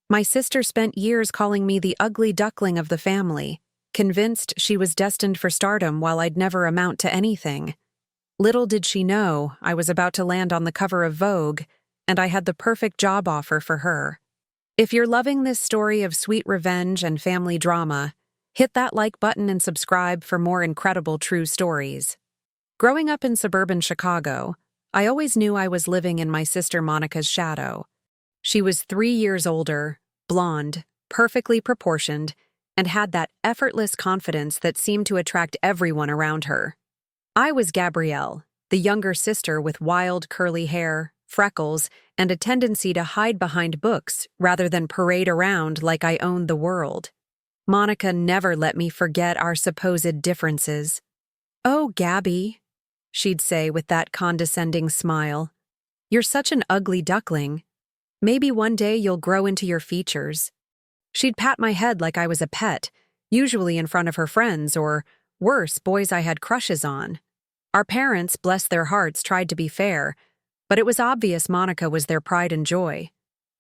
My sister spent years calling me the ugly duckling of the family, convinced she was destined for stardom while I'd never amount to anything. Little did she know I was about to land on the cover of Vogue, and I had the perfect job offer for her. If you're loving this story of sweet revenge and family drama, hit that like button and subscribe for more incredible true stories. Growing up in suburban Chicago, I always knew I was living in my sister Monica's shadow. She was 3 years older, blonde, perfectly proportioned, and had that effortless confidence that seemed to attract everyone around her. I was Gabrielle, the younger sister with wild curly hair, freckles, and a tendency to hide behind books rather than parade around like I owned the world. Monica never let me forget our supposed differences. "Oh, Gabby," she'd say with that condescending smile, "you're such an ugly duckling. Maybe one day you'll grow into your features." She'd pat my head like I was a pet, usually in front of her friends or, worse, boys I had crushes on. Our parents, bless their hearts, tried to be fair, but it was obvious Monica was their pride and joy.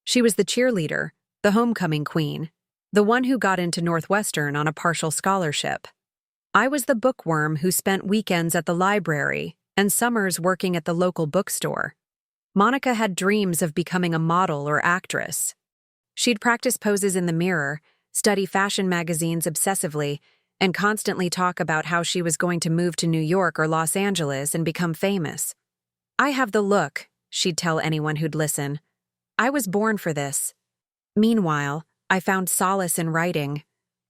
She was the cheerleader, the homecoming queen, the one who got into Northwestern on a partial scholarship. I was the bookworm who spent weekends at the library and summers working at the local bookstore. Monica had dreams of becoming a model or actress. She'd practice poses in the mirror, study fashion magazines obsessively, and constantly talk about how she was going to move to New York or Los Angeles and become famous. "I have the look," she'd tell anyone who'd listen. "I was born for this." Meanwhile, I found solace in writing.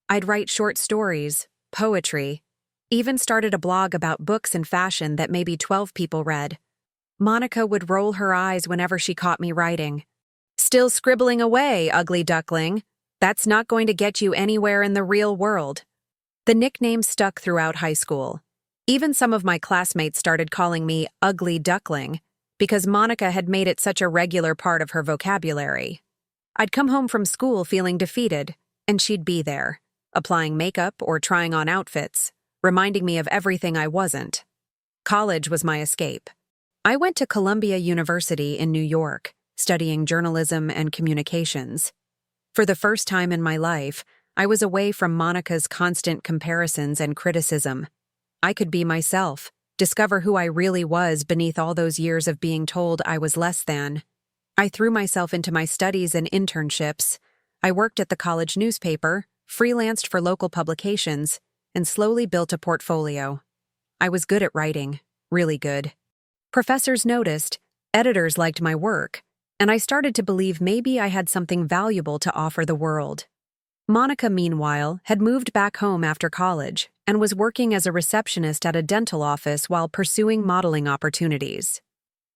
I'd write short stories, poetry, even started a blog about books and fashion that maybe 12 people read. Monica would roll her eyes whenever she caught me writing. "Still scribbling away, ugly duckling. That's not going to get you anywhere in the real world." The nickname stuck throughout high school. Even some of my classmates started calling me ugly duckling because Monica had made it such a regular part of her vocabulary. I'd come home from school feeling defeated, and she'd be there, applying makeup or trying on outfits, reminding me of everything I wasn't. College was my escape. I went to Columbia University in New York, studying journalism and communications. For the first time in my life, I was away from Monica's constant comparisons and criticism. I could be myself, discover who I really was beneath all those years of being told I was less than. I threw myself into my studies and internships. I worked at the college newspaper, freelanced for local publications, and slowly built a portfolio. I was good at writing, really good. Professors noticed, editors liked my work, and I started to believe maybe I had something valuable to offer the world. Monica, meanwhile, had moved back home after college and was working as a receptionist at a dental office while pursuing modeling opportunities.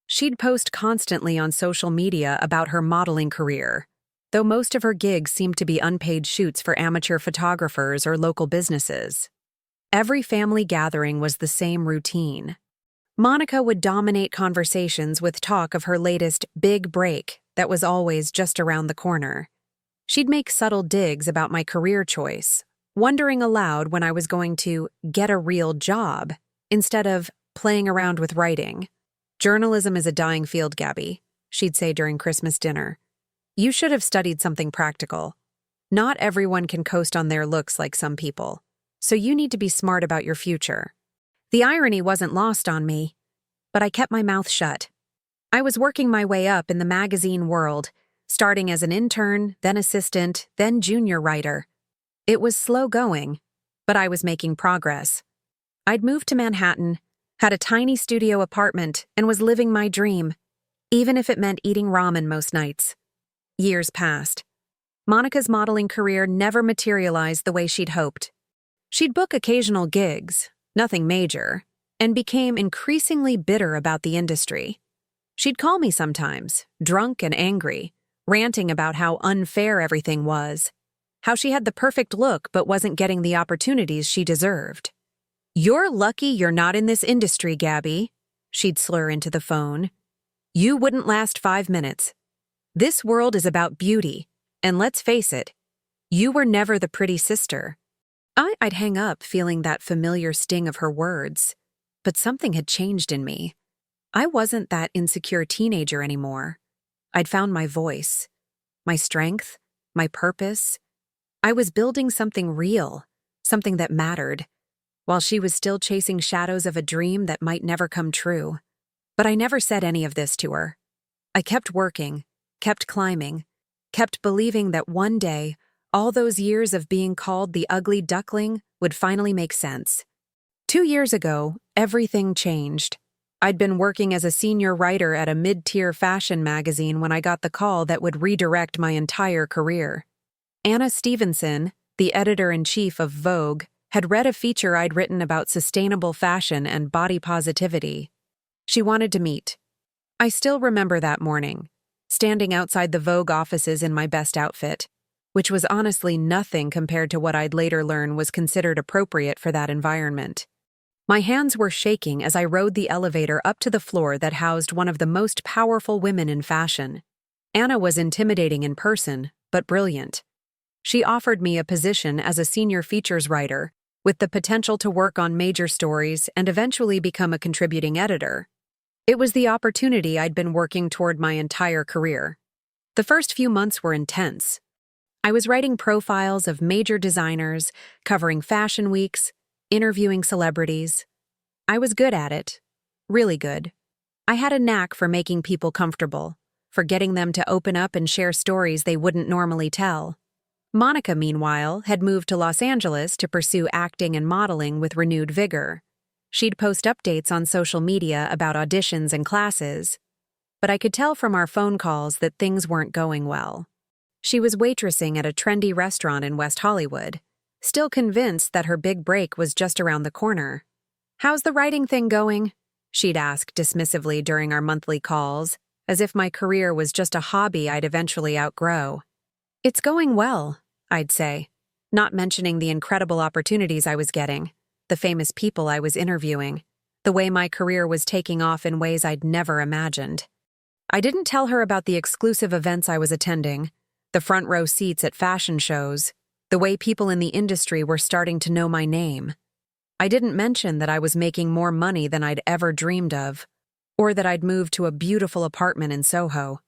She'd post constantly on social media about her modeling career, though most of her gigs seemed to be unpaid shoots for amateur photographers or local businesses. Every family gathering was the same routine. Monica would dominate conversations with talk of her latest big break that was always just around the corner. She'd make subtle digs about my career choice, wondering aloud when I was going to get a real job instead of playing around with writing. "Journalism is a dying field, Gabby," she'd say during Christmas dinner. "You should have studied something practical. Not everyone can coast on their looks like some people, so you need to be smart about your future." The irony wasn't lost on me, but I kept my mouth shut. I was working my way up in the magazine world, starting as an intern, then assistant, then junior writer. It was slow going, but I was making progress. I'd moved to Manhattan, had a tiny studio apartment, and was living my dream, even if it meant eating ramen most nights. Years passed. Monica's modeling career never materialized the way she'd hoped. She'd book occasional gigs, nothing major, and became increasingly bitter about the industry. She'd call me sometimes, drunk and angry, ranting about how unfair everything was, how she had the perfect look but wasn't getting the opportunities she deserved. "You're lucky you're not in this industry, Gabby," she'd slur into the phone. "You wouldn't last 5 minutes. This world is about beauty, and let's face it, you were never the pretty sister." I'd hang up feeling that familiar sting of her words, but something had changed in me. I wasn't that insecure teenager anymore. I'd found my voice, my strength, my purpose. I was building something real, something that mattered, while she was still chasing shadows of a dream that might never come true. But I never said any of this to her. I kept working, kept climbing, kept believing that one day, all those years of being called the ugly duckling would finally make sense. 2 years ago, everything changed. I'd been working as a senior writer at a mid-tier fashion magazine when I got the call that would redirect my entire career. Anna Stevenson, the editor-in-chief of Vogue, had read a feature I'd written about sustainable fashion and body positivity. She wanted to meet. I still remember that morning, standing outside the Vogue offices in my best outfit, which was honestly nothing compared to what I'd later learn was considered appropriate for that environment. My hands were shaking as I rode the elevator up to the floor that housed one of the most powerful women in fashion. Anna was intimidating in person, but brilliant. She offered me a position as a senior features writer, with the potential to work on major stories and eventually become a contributing editor. It was the opportunity I'd been working toward my entire career. The first few months were intense. I was writing profiles of major designers, covering fashion weeks, interviewing celebrities. I was good at it. Really good. I had a knack for making people comfortable, for getting them to open up and share stories they wouldn't normally tell. Monica, meanwhile, had moved to Los Angeles to pursue acting and modeling with renewed vigor. She'd post updates on social media about auditions and classes, but I could tell from our phone calls that things weren't going well. She was waitressing at a trendy restaurant in West Hollywood, still convinced that her big break was just around the corner. "How's the writing thing going?" she'd ask dismissively during our monthly calls, as if my career was just a hobby I'd eventually outgrow. "It's going well," I'd say, not mentioning the incredible opportunities I was getting, the famous people I was interviewing, the way my career was taking off in ways I'd never imagined. I didn't tell her about the exclusive events I was attending, the front row seats at fashion shows, the way people in the industry were starting to know my name. I didn't mention that I was making more money than I'd ever dreamed of, or that I'd moved to a beautiful apartment in Soho.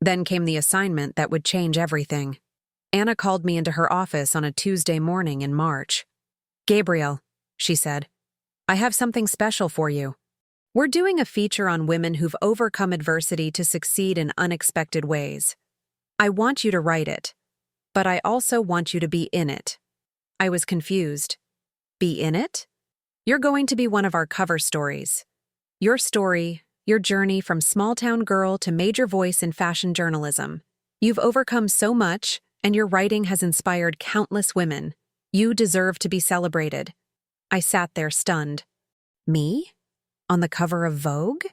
Then came the assignment that would change everything. Anna called me into her office on a Tuesday morning in March. "Gabrielle," she said, "I have something special for you. We're doing a feature on women who've overcome adversity to succeed in unexpected ways. I want you to write it, but I also want you to be in it." I was confused. "Be in it? You're going to be one of our cover stories. Your story, your journey from small-town girl to major voice in fashion journalism. You've overcome so much, and your writing has inspired countless women. You deserve to be celebrated." I sat there stunned. Me? On the cover of Vogue?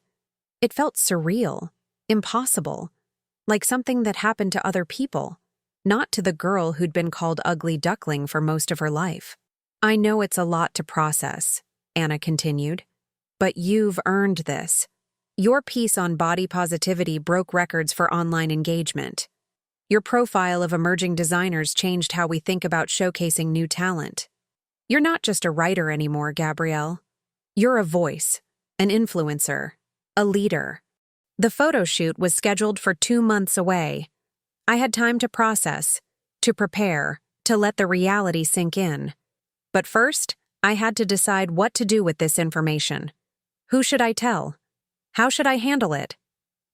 It felt surreal, impossible, like something that happened to other people, not to the girl who'd been called ugly duckling for most of her life. "I know it's a lot to process," Anna continued, "but you've earned this. Your piece on body positivity broke records for online engagement. Your profile of emerging designers changed how we think about showcasing new talent. You're not just a writer anymore, Gabrielle. You're a voice, an influencer, a leader." The photoshoot was scheduled for 2 months away. I had time to process, to prepare, to let the reality sink in. But first, I had to decide what to do with this information. Who should I tell? How should I handle it?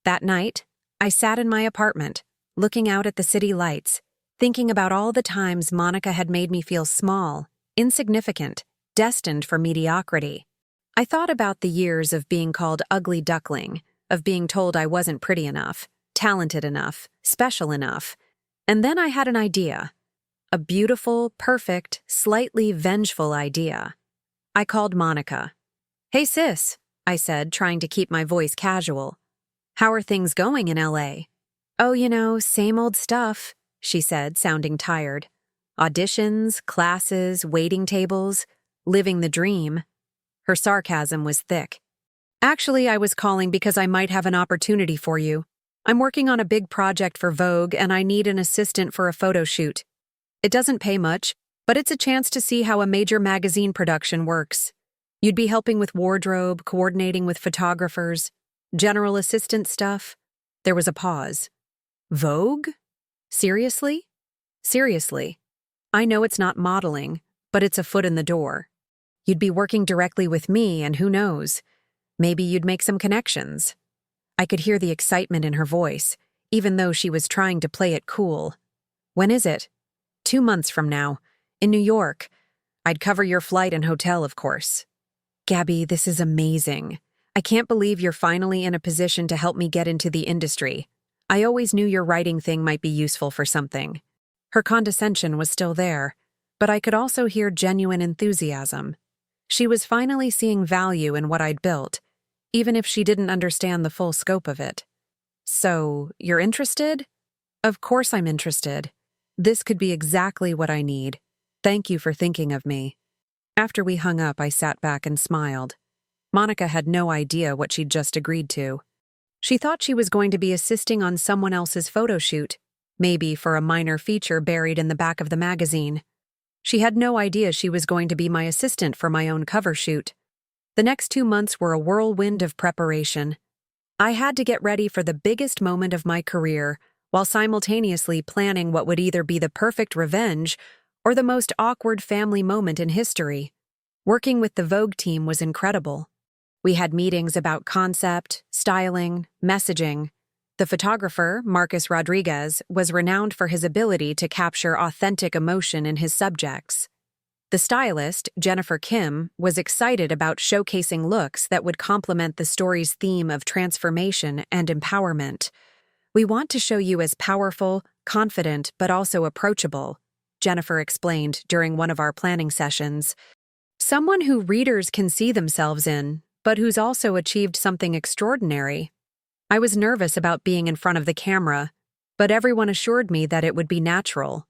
That night, I sat in my apartment, looking out at the city lights, thinking about all the times Monica had made me feel small, insignificant, destined for mediocrity. I thought about the years of being called ugly duckling, of being told I wasn't pretty enough, talented enough, special enough. And then I had an idea. A beautiful, perfect, slightly vengeful idea. I called Monica. "Hey sis," I said, trying to keep my voice casual. "How are things going in LA?" "Oh, same old stuff," she said, sounding tired. "Auditions, classes, waiting tables, living the dream." Her sarcasm was thick. "Actually, I was calling because I might have an opportunity for you. I'm working on a big project for Vogue and I need an assistant for a photo shoot. It doesn't pay much, but it's a chance to see how a major magazine production works. You'd be helping with wardrobe, coordinating with photographers, general assistant stuff." There was a pause. "Vogue? Seriously?" Seriously. I know it's not modeling, but it's a foot in the door. You'd be working directly with me, and who knows, maybe you'd make some connections. I could hear the excitement in her voice, even though she was trying to play it cool. When is it? 2 months from now. In New York. I'd cover your flight and hotel, of course. Gabby, this is amazing. I can't believe you're finally in a position to help me get into the industry. I always knew your writing thing might be useful for something. Her condescension was still there, but I could also hear genuine enthusiasm. She was finally seeing value in what I'd built, even if she didn't understand the full scope of it. So, you're interested? Of course I'm interested. This could be exactly what I need. Thank you for thinking of me. After we hung up, I sat back and smiled. Monica had no idea what she'd just agreed to. She thought she was going to be assisting on someone else's photoshoot, maybe for a minor feature buried in the back of the magazine. She had no idea she was going to be my assistant for my own cover shoot. The next 2 months were a whirlwind of preparation. I had to get ready for the biggest moment of my career, while simultaneously planning what would either be the perfect revenge or the most awkward family moment in history. Working with the Vogue team was incredible. We had meetings about concept, styling, messaging. The photographer, Marcus Rodriguez, was renowned for his ability to capture authentic emotion in his subjects. The stylist, Jennifer Kim, was excited about showcasing looks that would complement the story's theme of transformation and empowerment. We want to show you as powerful, confident, but also approachable, Jennifer explained during one of our planning sessions. Someone who readers can see themselves in, but who's also achieved something extraordinary. I was nervous about being in front of the camera, but everyone assured me that it would be natural.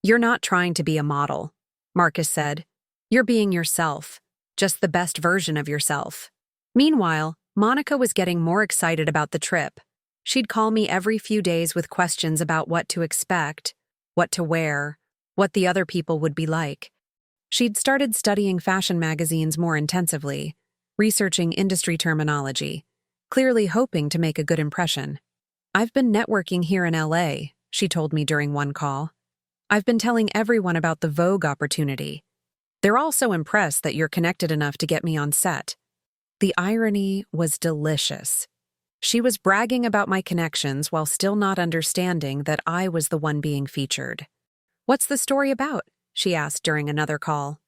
You're not trying to be a model, Marcus said. You're being yourself, just the best version of yourself. Meanwhile, Monica was getting more excited about the trip. She'd call me every few days with questions about what to expect, what to wear, what the other people would be like. She'd started studying fashion magazines more intensively, researching industry terminology, clearly hoping to make a good impression. I've been networking here in LA, she told me during one call. I've been telling everyone about the Vogue opportunity. They're all so impressed that you're connected enough to get me on set. The irony was delicious. She was bragging about my connections while still not understanding that I was the one being featured. What's the story about? She asked during another call.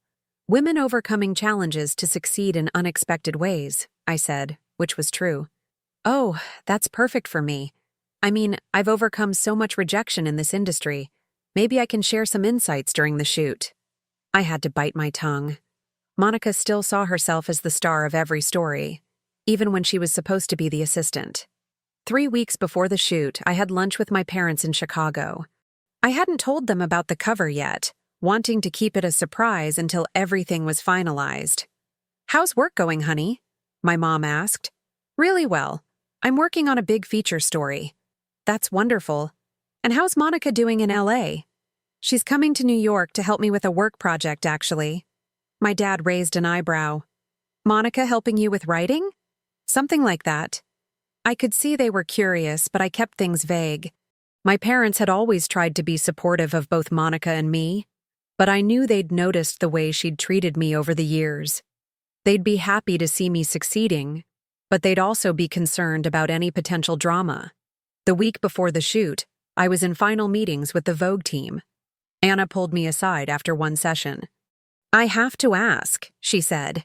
Women overcoming challenges to succeed in unexpected ways, I said, which was true. Oh, that's perfect for me. I mean, I've overcome so much rejection in this industry. Maybe I can share some insights during the shoot. I had to bite my tongue. Monica still saw herself as the star of every story, even when she was supposed to be the assistant. 3 weeks before the shoot, I had lunch with my parents in Chicago. I hadn't told them about the cover yet, wanting to keep it a surprise until everything was finalized. How's work going, honey? My mom asked. Really well. I'm working on a big feature story. That's wonderful. And how's Monica doing in LA? She's coming to New York to help me with a work project, actually. My dad raised an eyebrow. Monica helping you with writing? Something like that. I could see they were curious, but I kept things vague. My parents had always tried to be supportive of both Monica and me, but I knew they'd noticed the way she'd treated me over the years. They'd be happy to see me succeeding, but they'd also be concerned about any potential drama. The week before the shoot, I was in final meetings with the Vogue team. Anna pulled me aside after one session. I have to ask, she said.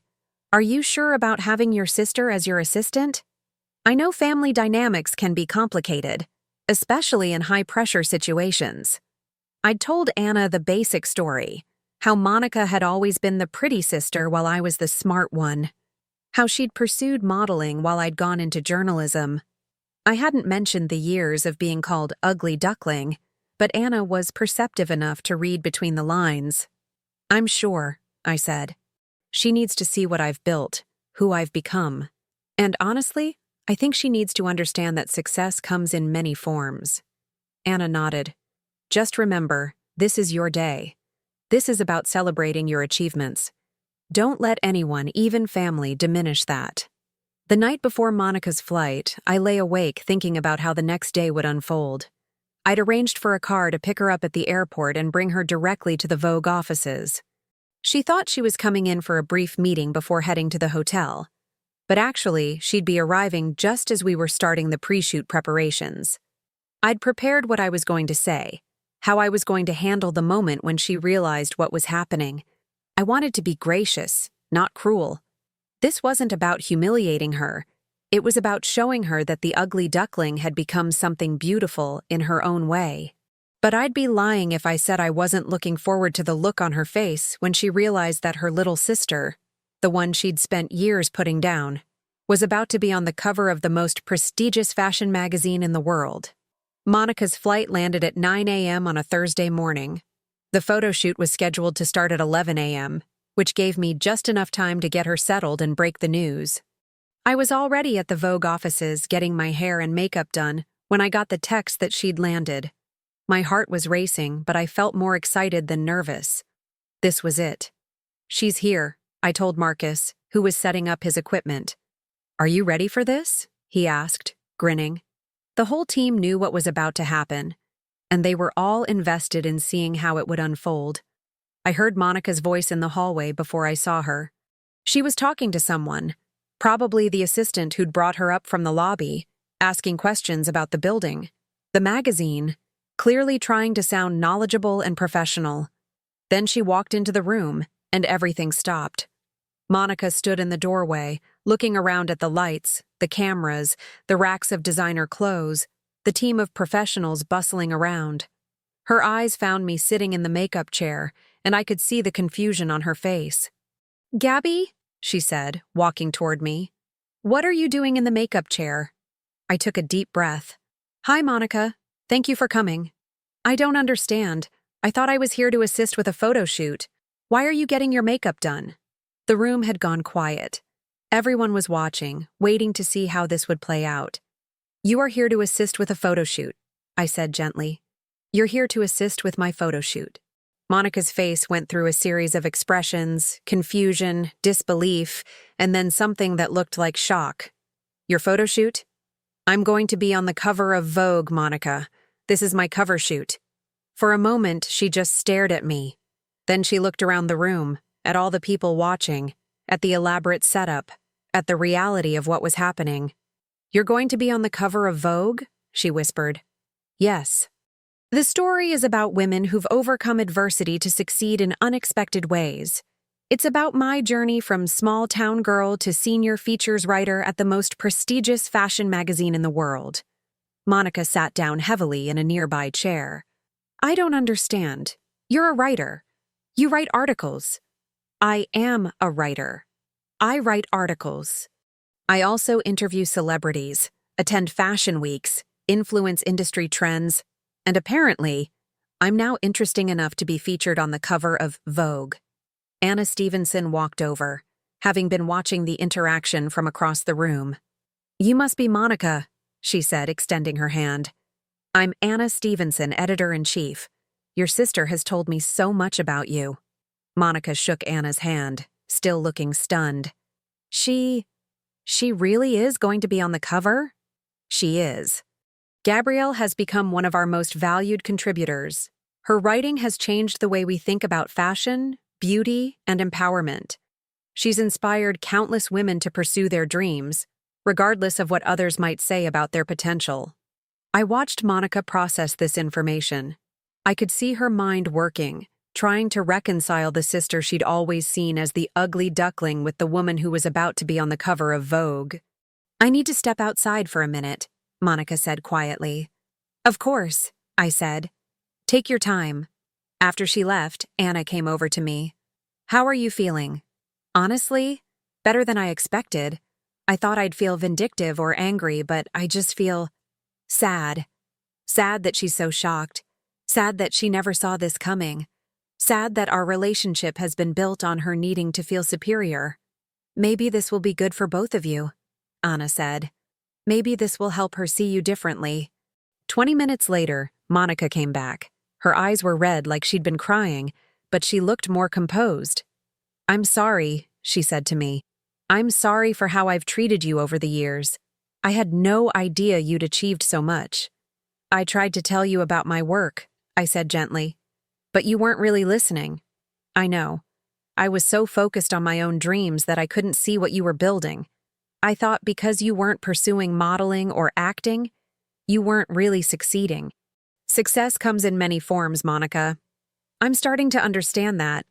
Are you sure about having your sister as your assistant? I know family dynamics can be complicated, especially in high-pressure situations. I'd told Anna the basic story, how Monica had always been the pretty sister while I was the smart one, how she'd pursued modeling while I'd gone into journalism. I hadn't mentioned the years of being called Ugly Duckling, but Anna was perceptive enough to read between the lines. I'm sure, I said. She needs to see what I've built, who I've become. And honestly, I think she needs to understand that success comes in many forms. Anna nodded. Just remember, this is your day. This is about celebrating your achievements. Don't let anyone, even family, diminish that. The night before Monica's flight, I lay awake thinking about how the next day would unfold. I'd arranged for a car to pick her up at the airport and bring her directly to the Vogue offices. She thought she was coming in for a brief meeting before heading to the hotel, but actually, she'd be arriving just as we were starting the pre-shoot preparations. I'd prepared what I was going to say, how I was going to handle the moment when she realized what was happening. I wanted to be gracious, not cruel. This wasn't about humiliating her. It was about showing her that the ugly duckling had become something beautiful in her own way. But I'd be lying if I said I wasn't looking forward to the look on her face when she realized that her little sister, the one she'd spent years putting down, was about to be on the cover of the most prestigious fashion magazine in the world. Monica's flight landed at 9 a.m. on a Thursday morning. The photo shoot was scheduled to start at 11 a.m., which gave me just enough time to get her settled and break the news. I was already at the Vogue offices getting my hair and makeup done when I got the text that she'd landed. My heart was racing, but I felt more excited than nervous. This was it. "She's here," I told Marcus, who was setting up his equipment. "Are you ready for this?" he asked, grinning. The whole team knew what was about to happen, and they were all invested in seeing how it would unfold. I heard Monica's voice in the hallway before I saw her. She was talking to someone, probably the assistant who'd brought her up from the lobby, asking questions about the building, the magazine, clearly trying to sound knowledgeable and professional. Then she walked into the room, and everything stopped. Monica stood in the doorway, looking around at the lights, the cameras, the racks of designer clothes, the team of professionals bustling around. Her eyes found me sitting in the makeup chair, and I could see the confusion on her face. "Gabby," she said, walking toward me, "what are you doing in the makeup chair?" I took a deep breath. "Hi, Monica. Thank you for coming." "I don't understand. I thought I was here to assist with a photo shoot. Why are you getting your makeup done?" The room had gone quiet. Everyone was watching, waiting to see how this would play out. "You are here to assist with a photo shoot," I said gently. "You're here to assist with my photo shoot." Monica's face went through a series of expressions, confusion, disbelief, and then something that looked like shock. "Your photo shoot? I'm going to be on the cover of Vogue, Monica. This is my cover shoot." For a moment, she just stared at me. Then she looked around the room, at all the people watching, at the elaborate setup, at the reality of what was happening. "You're going to be on the cover of Vogue?" she whispered. "Yes. The story is about women who've overcome adversity to succeed in unexpected ways. It's about my journey from small-town girl to senior features writer at the most prestigious fashion magazine in the world." Monica sat down heavily in a nearby chair. "I don't understand. You're a writer. You write articles." "I am a writer. I write articles. I also interview celebrities, attend fashion weeks, influence industry trends, and apparently, I'm now interesting enough to be featured on the cover of Vogue." Anna Stevenson walked over, having been watching the interaction from across the room. "You must be Monica," she said, extending her hand. "I'm Anna Stevenson, editor-in-chief. Your sister has told me so much about you." Monica shook Anna's hand, still looking stunned. She really is going to be on the cover?" "She is. Gabrielle has become one of our most valued contributors. Her writing has changed the way we think about fashion, beauty, and empowerment. She's inspired countless women to pursue their dreams, regardless of what others might say about their potential." I watched Monica process this information. I could see her mind working, trying to reconcile the sister she'd always seen as the ugly duckling with the woman who was about to be on the cover of Vogue. "I need to step outside for a minute," Monica said quietly. "Of course," I said. "Take your time." After she left, Anna came over to me. "How are you feeling?" "Honestly, better than I expected. I thought I'd feel vindictive or angry, but I just feel sad. Sad that she's so shocked. Sad that she never saw this coming. Sad that our relationship has been built on her needing to feel superior. Maybe this will be good for both of you," Anna said. "Maybe this will help her see you differently." 20 minutes later, Monica came back. Her eyes were red like she'd been crying, but she looked more composed. "I'm sorry," she said to me. "I'm sorry for how I've treated you over the years. I had no idea you'd achieved so much." I tried to tell you about my work, I said gently. But you weren't really listening. I know. I was so focused on my own dreams that I couldn't see what you were building. I thought because you weren't pursuing modeling or acting, you weren't really succeeding. Success comes in many forms, Monica. I'm starting to understand that.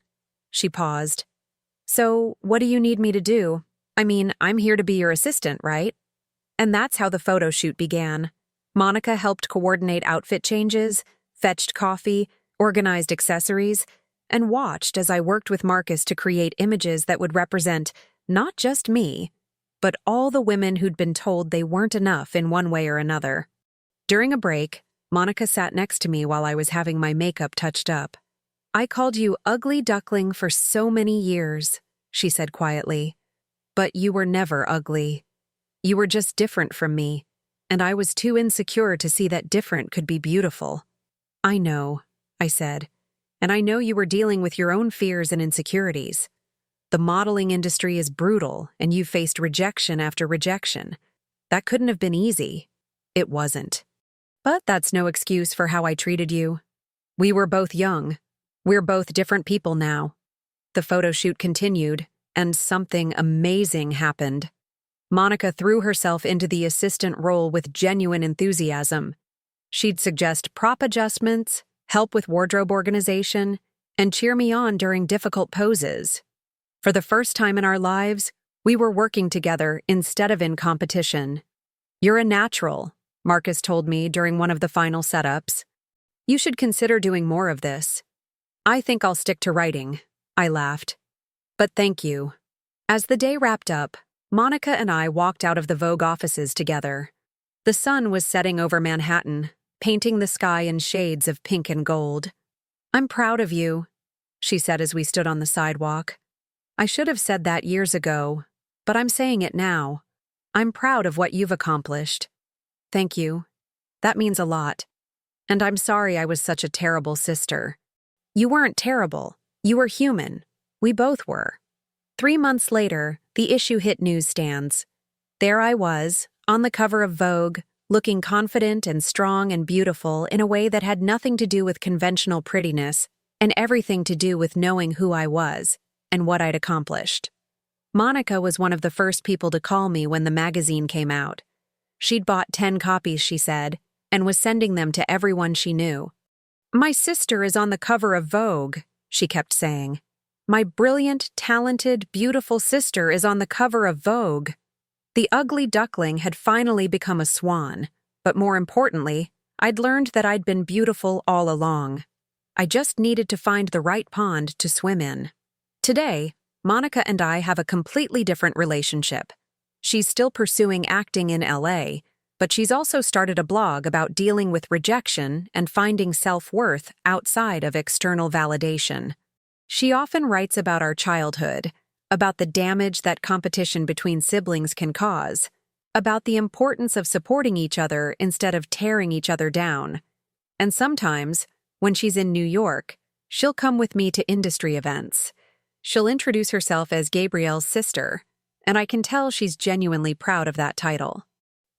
She paused. So, what do you need me to do? I mean, I'm here to be your assistant, right? And that's how the photo shoot began. Monica helped coordinate outfit changes, fetched coffee, organized accessories, and watched as I worked with Marcus to create images that would represent not just me, but all the women who'd been told they weren't enough in one way or another. During a break, Monica sat next to me while I was having my makeup touched up. I called you ugly duckling for so many years, she said quietly. But you were never ugly. You were just different from me, and I was too insecure to see that different could be beautiful. I know, I said, and I know you were dealing with your own fears and insecurities. The modeling industry is brutal, and you faced rejection after rejection. That couldn't have been easy. It wasn't. But that's no excuse for how I treated you. We were both young. We're both different people now. The photo shoot continued, and something amazing happened. Monica threw herself into the assistant role with genuine enthusiasm. She'd suggest prop adjustments, help with wardrobe organization, and cheer me on during difficult poses. For the first time in our lives, we were working together instead of in competition. You're a natural, Marcus told me during one of the final setups. You should consider doing more of this. I think I'll stick to writing, I laughed. But thank you. As the day wrapped up, Monica and I walked out of the Vogue offices together. The sun was setting over Manhattan, painting the sky in shades of pink and gold. I'm proud of you, she said as we stood on the sidewalk. I should have said that years ago, but I'm saying it now. I'm proud of what you've accomplished. Thank you. That means a lot. And I'm sorry I was such a terrible sister. You weren't terrible. You were human. We both were. 3 months later, the issue hit newsstands. There I was, on the cover of Vogue, looking confident and strong and beautiful in a way that had nothing to do with conventional prettiness and everything to do with knowing who I was and what I'd accomplished. Monica was one of the first people to call me when the magazine came out. She'd bought 10 copies, she said, and was sending them to everyone she knew. My sister is on the cover of Vogue, she kept saying. My brilliant, talented, beautiful sister is on the cover of Vogue. The ugly duckling had finally become a swan, but more importantly, I'd learned that I'd been beautiful all along. I just needed to find the right pond to swim in. Today, Monica and I have a completely different relationship. She's still pursuing acting in LA, but she's also started a blog about dealing with rejection and finding self-worth outside of external validation. She often writes about our childhood, about the damage that competition between siblings can cause, about the importance of supporting each other instead of tearing each other down. And sometimes, when she's in New York, she'll come with me to industry events. She'll introduce herself as Gabrielle's sister, and I can tell she's genuinely proud of that title.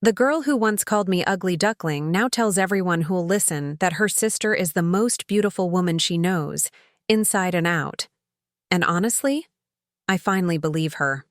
The girl who once called me ugly duckling now tells everyone who'll listen that her sister is the most beautiful woman she knows, inside and out. And honestly, I finally believe her.